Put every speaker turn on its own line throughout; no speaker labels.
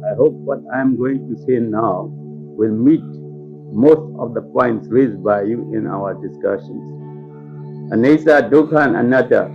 I hope what I am going to say now will meet most of the points raised by you in our discussions. Anicca, Dukkha and Anatta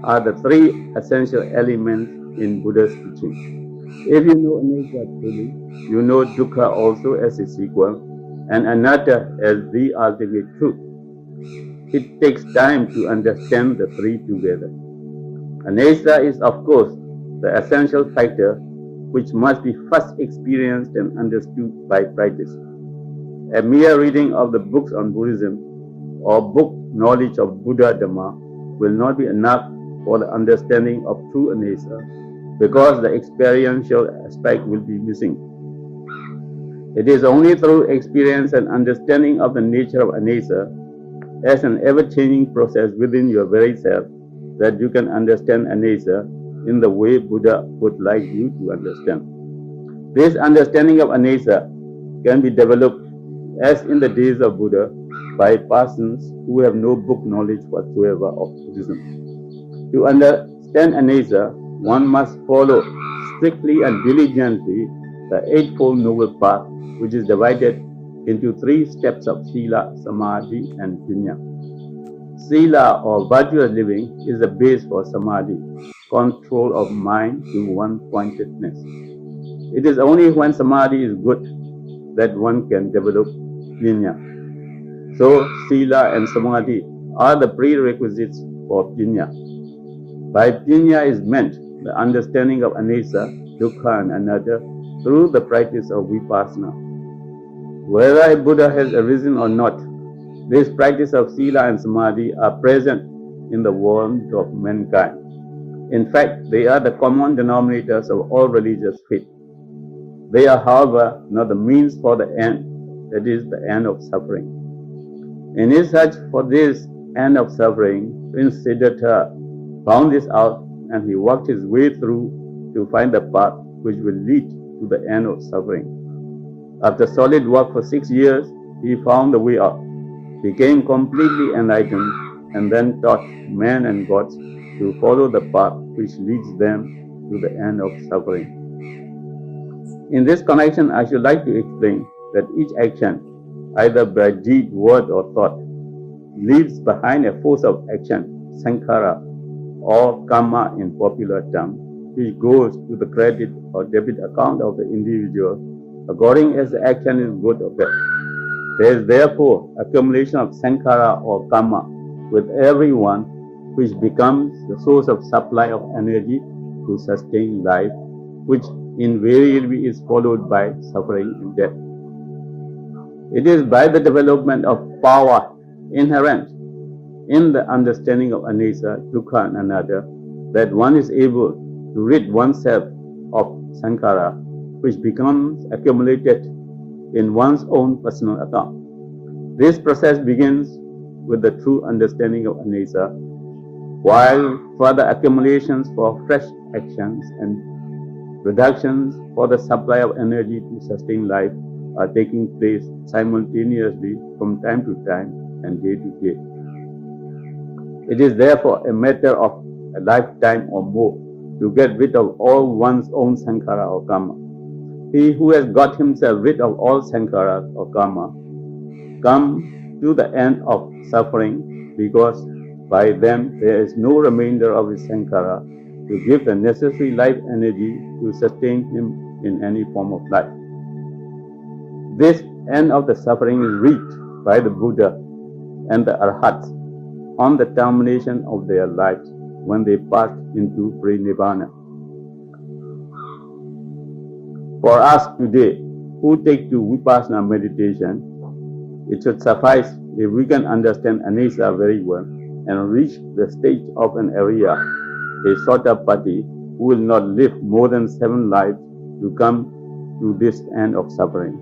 are the three essential elements in Buddha's teaching. If you know Anicca truly, you know Dukkha also as its equal, and Anatta as the ultimate truth. It takes time to understand the three together. Anicca is, of course, the essential factor which must be first experienced and understood by practice. A mere reading of the books on Buddhism or book knowledge of Buddha Dhamma will not be enough for the understanding of true Anicca, because the experiential aspect will be missing. It is only through experience and understanding of the nature of Anicca as an ever-changing process within your very self that you can understand Anicca in the way Buddha would like you to understand. This understanding of Anicca can be developed, as in the days of Buddha, by persons who have no book knowledge whatsoever of Buddhism. To understand Anicca, one must follow strictly and diligently the Eightfold Noble Path, which is divided into 3 steps of Sila, Samadhi, and Jñana. Sila, or virtuous living, is the base for Samadhi, control of mind to one-pointedness. It is only when Samadhi is good that one can develop Jñana. So, Sila and Samadhi are the prerequisites for Jñana. By Jñana is meant the understanding of Anicca, Dukkha and Anatta through the practice of Vipassanā. Whether a Buddha has arisen or not, this practice of Sila and Samadhi are present in the world of mankind. In fact, they are the common denominators of all religious faith. They are, however, not the means for the end, that is, the end of suffering. In his search for this end of suffering, Prince Siddhartha found this out, and he worked his way through to find the path which will lead to the end of suffering. After solid work for 6 years, he found the way out, became completely enlightened, and then taught men and gods to follow the path which leads them to the end of suffering. In this connection, I should like to explain that each action, either by deed, word, or thought, leaves behind a force of action, sankhara, or karma in popular terms, which goes to the credit or debit account of the individual according as the action is good or bad. There is therefore accumulation of sankhara or karma with everyone, which becomes the source of supply of energy to sustain life, which invariably is followed by suffering and death. It is by the development of power inherent in the understanding of Anicca, Dukkha and Anatta that one is able to rid oneself of sankhara, which becomes accumulated in one's own personal account. This process begins with the true understanding of Anicca, while further accumulations for fresh actions and reductions for the supply of energy to sustain life are taking place simultaneously from time to time and day to day. It is therefore a matter of a lifetime or more to get rid of all one's own sankhara or karma. He who has got himself rid of all sankhara or karma comes to the end of suffering, because by them there is no remainder of his sankhara to give the necessary life energy to sustain him in any form of life. This end of the suffering is reached by the Buddha and the Arhats on the termination of their lives when they pass into pre-nibbana. For us today, who take to Vipassana meditation, it should suffice if we can understand Anicca very well and reach the stage of an Arya, a Sotapatti, who will not live more than 7 lives to come to this end of suffering.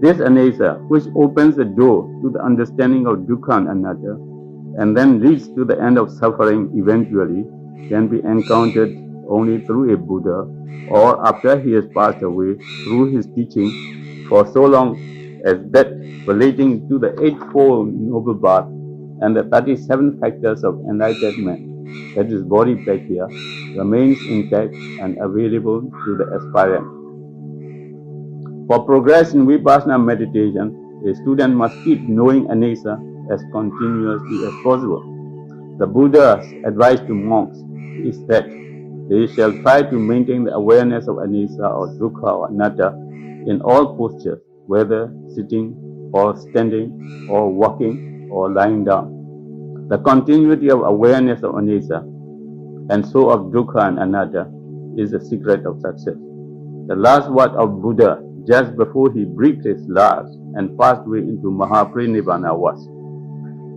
This Anicca, which opens the door to the understanding of Dukkha and Anatta, and then leads to the end of suffering eventually, can be encountered only through a Buddha, or after he has passed away, through his teaching for so long as that relating to the Eightfold Noble Path and the 37 factors of enlightenment, that is Bodhipatya, remains intact and available to the aspirant. For progress in Vipassanā meditation, a student must keep knowing anicca as continuously as possible. The Buddha's advice to monks is that they shall try to maintain the awareness of anicca or dukkha or anatta in all postures, whether sitting or standing or walking or lying down. The continuity of awareness of anicca and so of dukkha and anatta is the secret of success. The last word of Buddha just before he breathed his last and passed away into Mahaparinibbana was,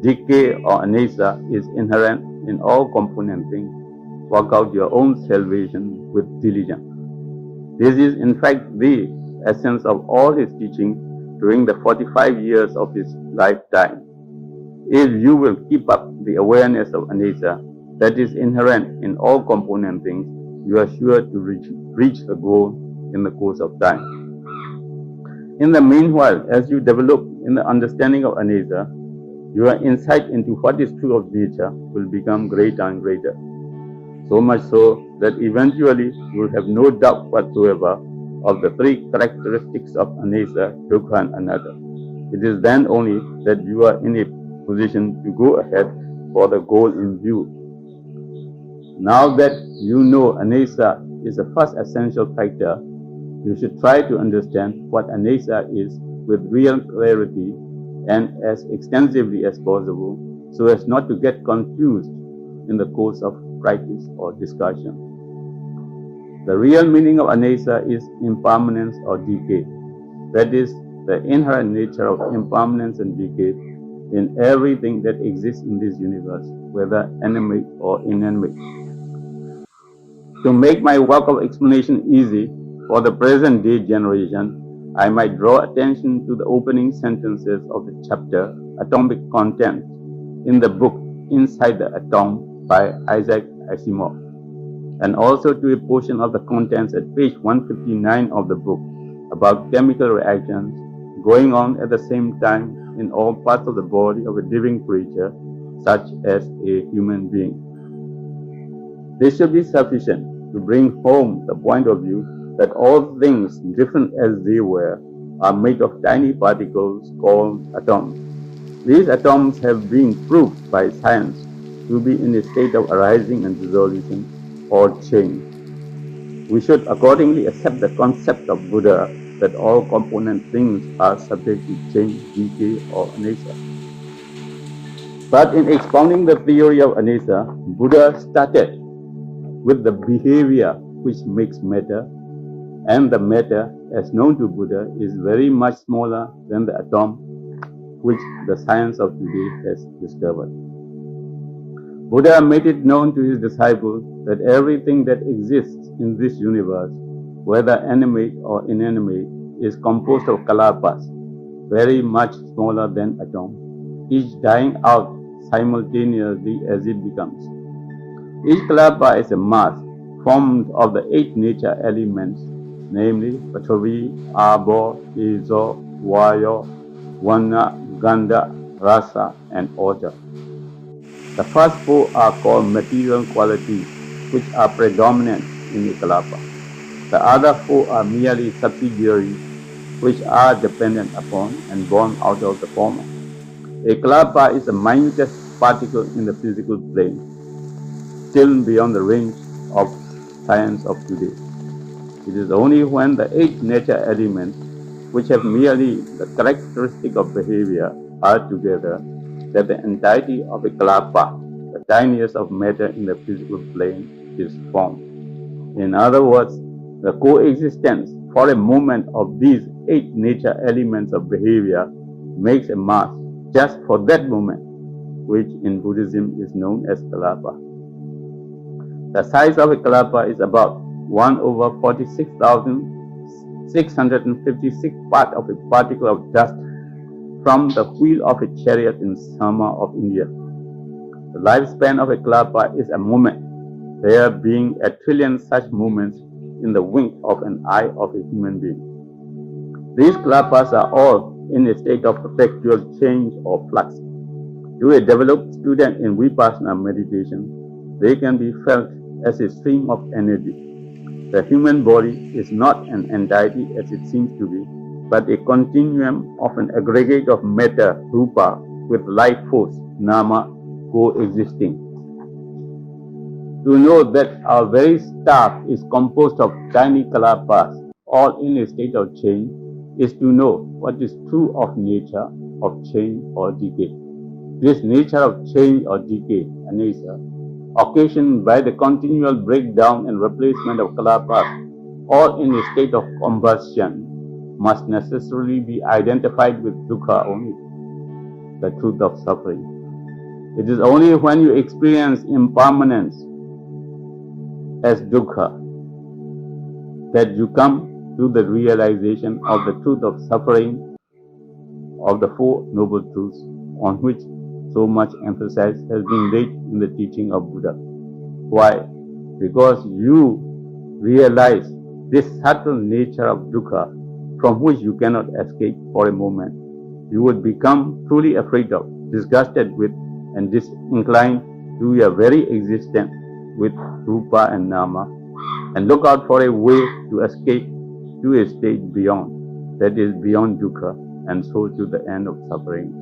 decay or anicca is inherent in all component things. Work out your own salvation with diligence. This is in fact the essence of all his teaching during the 45 years of his lifetime. If you will keep up the awareness of anicca that is inherent in all component things, you are sure to reach the goal in the course of time. In the meanwhile, as you develop in the understanding of anicca, your insight into what is true of nature will become greater and greater. So much so that eventually you will have no doubt whatsoever of the three characteristics of anicca, dukkha and anatta. It is then only that you are in a position to go ahead for the goal in view. Now that you know anicca is the first essential factor, you should try to understand what anicca is with real clarity and as extensively as possible, so as not to get confused in the course of practice or discussion. The real meaning of anicca is impermanence or decay. That is, the inherent nature of impermanence and decay in everything that exists in this universe, whether animate or inanimate. To make my work of explanation easy for the present day generation, I might draw attention to the opening sentences of the chapter Atomic Content in the book Inside the Atom by Isaac Asimov, and also to a portion of the contents at page 159 of the book about chemical reactions going on at the same time in all parts of the body of a living creature, such as a human being. This should be sufficient to bring home the point of view that all things, different as they were, are made of tiny particles called atoms. These atoms have been proved by science to be in a state of arising and dissolution or change. We should accordingly accept the concept of Buddha that all component things are subject to change, decay, or anicca. But in expounding the theory of anicca, Buddha started with the behavior which makes matter, and the matter, as known to Buddha, is very much smaller than the atom which the science of today has discovered. Buddha made it known to his disciples that everything that exists in this universe, whether animate or inanimate, is composed of kalapas, very much smaller than atoms, each dying out simultaneously as it becomes. Each kalapa is a mass formed of the 8 nature elements, namely Paṭhavi, Āpo, Tejo, Vayo, Vana, Gandha, Rasa, and Oja. The first 4 are called material qualities, which are predominant in a kalapa. The other 4 are merely subsidiaries, which are dependent upon and born out of the former. A kalapa is the minutest particle in the physical plane, still beyond the range of science of today. It is only when the 8 nature elements, which have merely the characteristic of behavior, are together that the entirety of a kalapa, the tiniest of matter in the physical plane, is formed. In other words, the coexistence for a moment of these 8 nature elements of behavior makes a mass just for that moment, which in Buddhism is known as kalapa. The size of a kalapa is about 1/46,656 part of a particle of dust from the wheel of a chariot in summer of India. The lifespan of a kalapa is a moment, there being a trillion such moments in the wink of an eye of a human being. These kalapas are all in a state of perpetual change or flux. To a developed student in Vipassanā meditation, they can be felt as a stream of energy. The human body is not an entirety as it seems to be, but a continuum of an aggregate of mettā, rupa, with life force, nama, coexisting. To know that our very staff is composed of tiny kalapas, all in a state of change, is to know what is true of nature of change or decay. This nature of change or decay, anesa, occasioned by the continual breakdown and replacement of kalapas, all in a state of combustion, must necessarily be identified with dukkha only, the truth of suffering. It is only when you experience impermanence as dukkha that you come to the realization of the truth of suffering, of the Four Noble Truths on which so much emphasis has been laid in the teaching of Buddha. Why? Because you realize this subtle nature of dukkha from which you cannot escape for a moment. You would become truly afraid of, disgusted with, and disinclined to your very existence with rupa and nama, and look out for a way to escape to a state beyond, that is beyond dukkha, and so to the end of suffering.